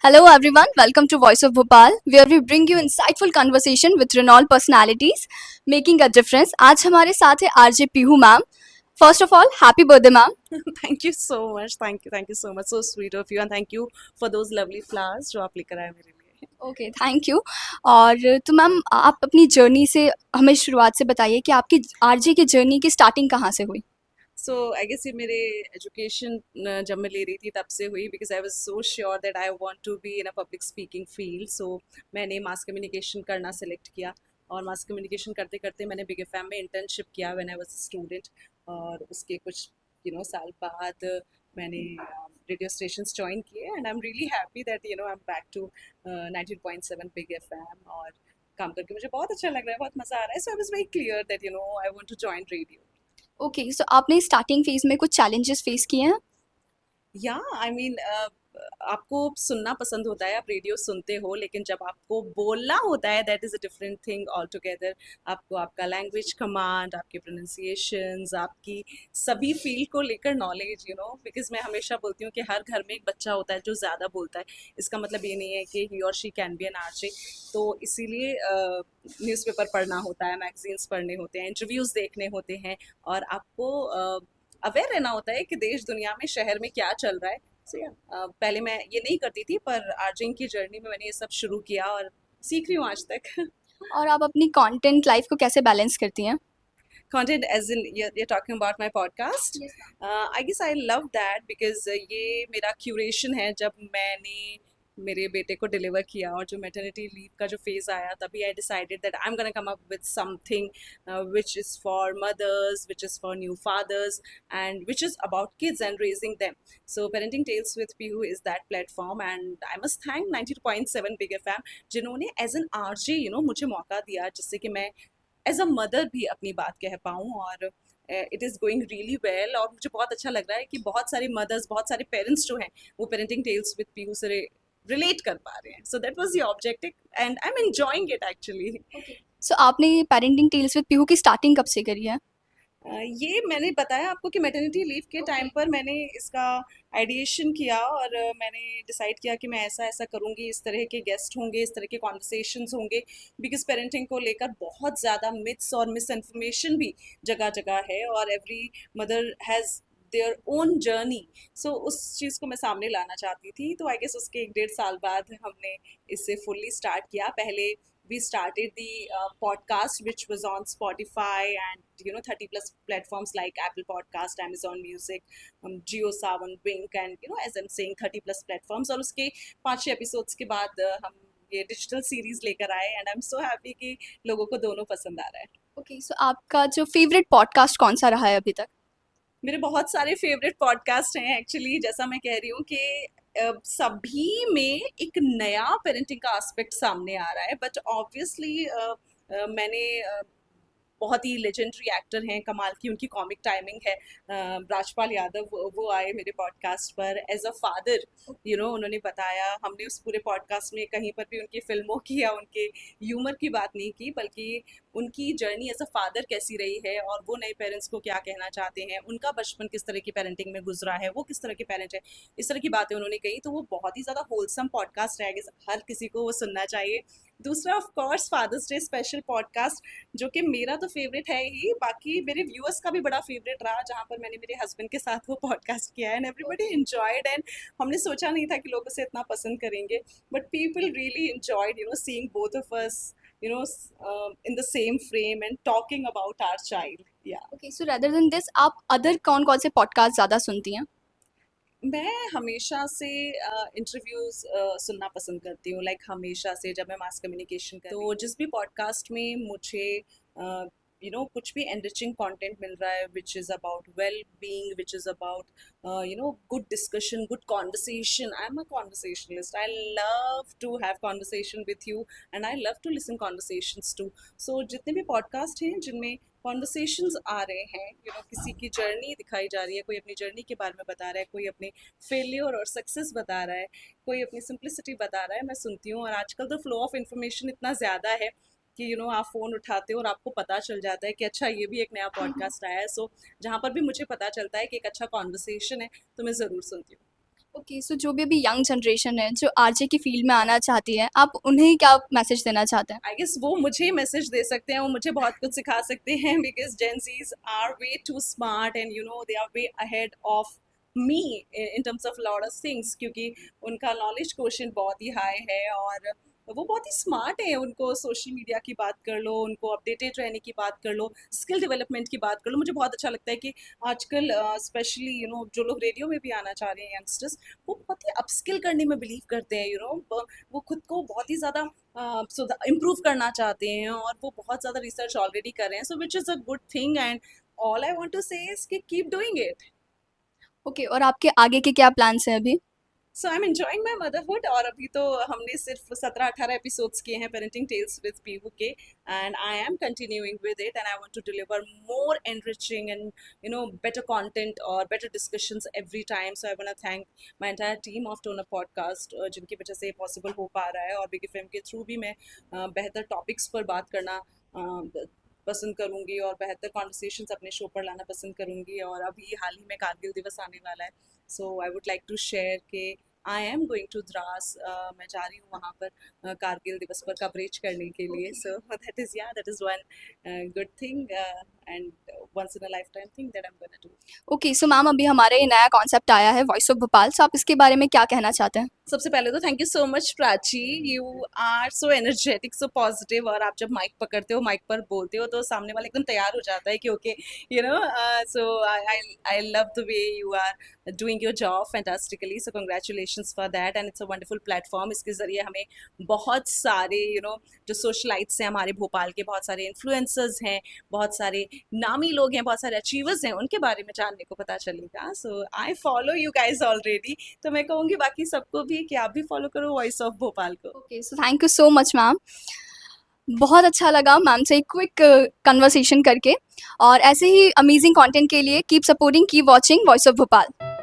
Hello everyone, welcome to Voice of Bhopal, where we bring you insightful conversation with renowned personalities making a difference. आज हमारे साथ है RJ Pihu ma'am. First of all happy birthday ma'am. Thank you so much. Thank you so much. So sweet of you, and thank you for those lovely flowers जो आप लेकर आए मेरे लिए. Okay, thank you. और तो मैम आप अपनी जर्नी से हमें शुरुआत से बताइए कि आपकी आरजे की जर्नी की स्टार्टिंग कहाँ से हुई. So I guess ये मेरे education जब मैं ले रही थी तब से हुई, because I was so sure that I want to be in a public speaking field. So मैंने mass communication करना select किया, और mass communication करते करते मैंने Big FM में internship किया when I was a student. और उसके कुछ साल बाद मैंने रेडियो स्टेशंस ज्वाइन किए, and I am really happy that I am back to 19.7 big FM, और काम करके मुझे बहुत अच्छा लग रहा है, बहुत मज़ा आ रहा है. So I was very clear that I want to join radio. Okay, so आपने स्टार्टिंग फेज में कुछ चैलेंजेस फेस किए हैं. या आई मीन आपको सुनना पसंद होता है, आप रेडियो सुनते हो, लेकिन जब आपको बोलना होता है that is a different thing all together. आपको आपका लैंग्वेज कमांड, आपके प्रोनाउंसिएशंस, आपकी सभी फील्ड को लेकर नॉलेज, बिकॉज मैं हमेशा बोलती हूँ कि हर घर में एक बच्चा होता है जो ज़्यादा बोलता है. इसका मतलब ये नहीं है कि ही और she can be an RJ. तो इसीलिए न्यूज़पेपर पढ़ना होता है, मैगजीन्स पढ़ने होते हैं, इंटरव्यूज़ देखने होते हैं, और आपको अवेयर रहना होता है कि देश दुनिया में, शहर में क्या चल रहा है. सो पहले मैं ये नहीं करती थी, पर आर्जिंग की जर्नी में मैंने ये सब शुरू किया और सीख रही हूँ आज तक. और आप अपनी कंटेंट लाइफ को कैसे बैलेंस करती हैं. Content as in you're talking about my podcast. Yes, I guess I love that because ये मेरा क्यूरेशन है. जब मैंने मेरे बेटे को डिलीवर किया और जो मैटरनिटी लीव का जो फेज़ आया, तभी I decided that I am gonna come up with something which is for mothers, which is for new fathers, and which is about kids and raising them. So parenting tales with Pihu is that platform, and I must thank 92.7 big FM, जिन्होंने as an RJ मुझे मौका दिया, जिससे कि मैं as a mother भी अपनी बात कह पाऊँ. और it is going really well, और मुझे बहुत अच्छा लग रहा है कि बहुत सारी मदर्स, बहुत सारे पेरेंट्स जो हैं, वो पेरेंटिंग टेल्स विद पीयू से रिलेट कर पा रहे हैं. So that was the objective, and I am enjoying it actually. So आपने ये पेरेंटिंग टेल्स विद पीहू की स्टार्टिंग कब से करी है. ये मैंने बताया आपको कि मैटरनिटी लीव के टाइम पर मैंने इसका आइडिएशन किया, और मैंने डिसाइड किया कि मैं ऐसा ऐसा करूँगी, इस तरह के गेस्ट होंगे, इस तरह के कॉन्वर्सेशंस होंगे, बिकॉज पेरेंटिंग को लेकर बहुत ज़्यादा मिथ्स और मिस इन्फॉर्मेशन भी जगह जगह है, और every mother has their own journey. So उस चीज़ को मैं सामने लाना चाहती थी. तो आई गेस उसके 1-1.5 साल बाद हमने इसे फुल्ली स्टार्ट किया. पहले we started the podcast, which was on Spotify and 30 plus platforms like Apple Podcast, Amazon Music, Jio Saavn, Wink, and as I'm saying 30 plus platforms. और उसके 5-6 एपिसोड्स के बाद हम ये डिजिटल सीरीज लेकर आए, and I am so happy कि लोगों को दोनों पसंद आ रहा है. ओके, सो आपका जो फेवरेट पॉडकास्ट कौन सा रहा है अभी तक. मेरे बहुत सारे फेवरेट पॉडकास्ट हैं एक्चुअली. जैसा मैं कह रही हूँ कि सभी में एक नया पेरेंटिंग का एस्पेक्ट सामने आ रहा है, बट ऑब्वियसली मैंने बहुत ही लेजेंडरी एक्टर हैं, कमाल की उनकी कॉमिक टाइमिंग है. राजपाल यादव, वो आए मेरे पॉडकास्ट पर एज अ फादर. उन्होंने बताया, हमने उस पूरे पॉडकास्ट में कहीं पर भी उनकी फिल्मों की या उनके ह्यूमर की बात नहीं की, बल्कि उनकी जर्नी एज अ फादर कैसी रही है, और वो नए पेरेंट्स को क्या कहना चाहते हैं, उनका बचपन किस तरह की पेरेंटिंग में गुजरा है, वो किस तरह के पेरेंट है, इस तरह की बातें उन्होंने कही. तो वो बहुत ही ज़्यादा होलसम पॉडकास्ट है, हर किसी को वो सुनना चाहिए. दूसरा of course Father's Day special podcast, जो कि मेरा तो फेवरेट है ही, बाकी मेरे व्यूअर्स का भी बड़ा फेवरेट रहा, जहाँ पर मैंने मेरे हस्बैंड के साथ वो पॉडकास्ट किया है, एंड एवरीबडी एंजॉयड. एंड हमने सोचा नहीं था कि लोग उसे इतना पसंद करेंगे, but people really enjoyed seeing both of us in the same frame and talking about our child. Yeah. Okay, so rather than this आप अदर कौन कौन से पॉडकास्ट ज़्यादा सुनती हैं. मैं हमेशा से इंटरव्यूज़ सुनना पसंद करती हूँ. लाइक हमेशा से, जब मैं मास कम्युनिकेशन कर, तो जिस भी पॉडकास्ट में मुझे कुछ भी एनरिचिंग कंटेंट मिल रहा है, which is about well being, which is about good discussion, good conversation. I am a conversationalist. I love to have conversation with you, and I love to listen conversations too. So जितने भी podcast हैं जिनमें conversations आ रहे हैं, किसी की journey दिखाई जा रही है, कोई अपनी जर्नी के बारे में बता रहा है, कोई अपने फेलियर और सक्सेस बता रहा है, कोई अपनी सिंप्लिसिटी बता रहा है, मैं सुनती हूँ. और आजकल तो फ्लो ऑफ इन्फॉर्मेशन इतना ज़्यादा है कि आप फ़ोन उठाते हो और आपको पता चल जाता है कि अच्छा, ये भी एक नया पॉडकास्ट आया है. सो जहाँ पर भी मुझे पता चलता है कि एक अच्छा कॉन्वर्सेशन है, तो मैं ज़रूर सुनती हूँ. ओके, सो जो भी अभी यंग जनरेशन है जो आरजे की फील्ड में आना चाहती है, आप उन्हें क्या मैसेज देना चाहते हैं? आई गेस वो मुझे मैसेज दे सकते हैं, वो मुझे बहुत कुछ सिखा सकते हैं, because Gen Zs are way too smart and you know they are way ahead of me in terms of lot of things, क्योंकि उनका नॉलेज क्वोशंट बहुत ही हाई है और वो बहुत ही स्मार्ट है। उनको सोशल मीडिया की बात कर लो, उनको अपडेटेड रहने की बात कर लो, स्किल डेवलपमेंट की बात कर लो। मुझे बहुत अच्छा लगता है कि आजकल स्पेशली यू नो जो लोग रेडियो में भी आना चाह रहे हैं यंगस्टर्स, वो बहुत ही अपस्किल करने में बिलीव करते हैं। यू नो वो खुद को बहुत ही ज़्यादा इम्प्रूव करना चाहते हैं और वो बहुत ज़्यादा रिसर्च ऑलरेडी कर रहे हैं, so which is a good thing and all I want to say is कि कीप डूइंग इट। ओके, और आपके आगे के क्या प्लान्स हैं अभी? So I am enjoying my motherhood, और अभी तो हमने सिर्फ 17-18 एपिसोड्स किए हैं पेरेंटिंग टेल्स विद पीहू के, and I am continuing with it and I want to deliver more enriching and you know better content और better discussions every time. So I want to thank my entire team of Toner podcast, जिनकी वजह से possible हो पा रहा है, और big FM के थ्रू भी मैं बेहतर टॉपिक्स पर बात करना पसंद करूंगी और बेहतर कॉन्वर्सेशंस अपने शो पर लाना पसंद करूंगी। और अभी हाल ही में कारगिल दिवस आने वाला है, so I would like to share के I am going to Dras, मैं जा रही हूँ वहाँ पर कारगिल दिवस पर कवरेज करने के लिए। So that is one good thing and once in a life time thing that I am gonna do. Okay, so ma'am अभी हमारे ये नया कॉन्सेप्ट आया है वॉइस ऑफ भोपाल, सो आप इसके बारे में क्या कहना चाहते हैं? सबसे पहले तो thank you so much Prachi, you are so energetic, so positive, और आप जब माइक पकड़ते हो, माइक पर बोलते हो, तो सामने वाला एकदम तैयार हो जाता है कि okay you know, so I love the way you are doing your job fantastically, so congratulations for that and it's a wonderful platform. इसके ज़रिए हमें बहुत सारे यू नो जो सोशलाइट्स हैं हमारे भोपाल के, बहुत सारे इन्फ्लुएंसर्स हैं, बहुत सारे नामी लोग हैं, बहुत सारे अचीवर्स हैं, उनके बारे में जानने को पता चलेगा। So I follow you guys already, तो मैं कहूँगी बाकी सबको भी कि आप भी फॉलो करो वॉइस ऑफ भोपाल को। Okay, so thank you so much ma'am, बहुत अच्छा लगा मैम से एक क्विक कन्वर्सेशन करके, और ऐसे ही अमेजिंग कंटेंट के लिए keep supporting, keep watching voice of Bhopal.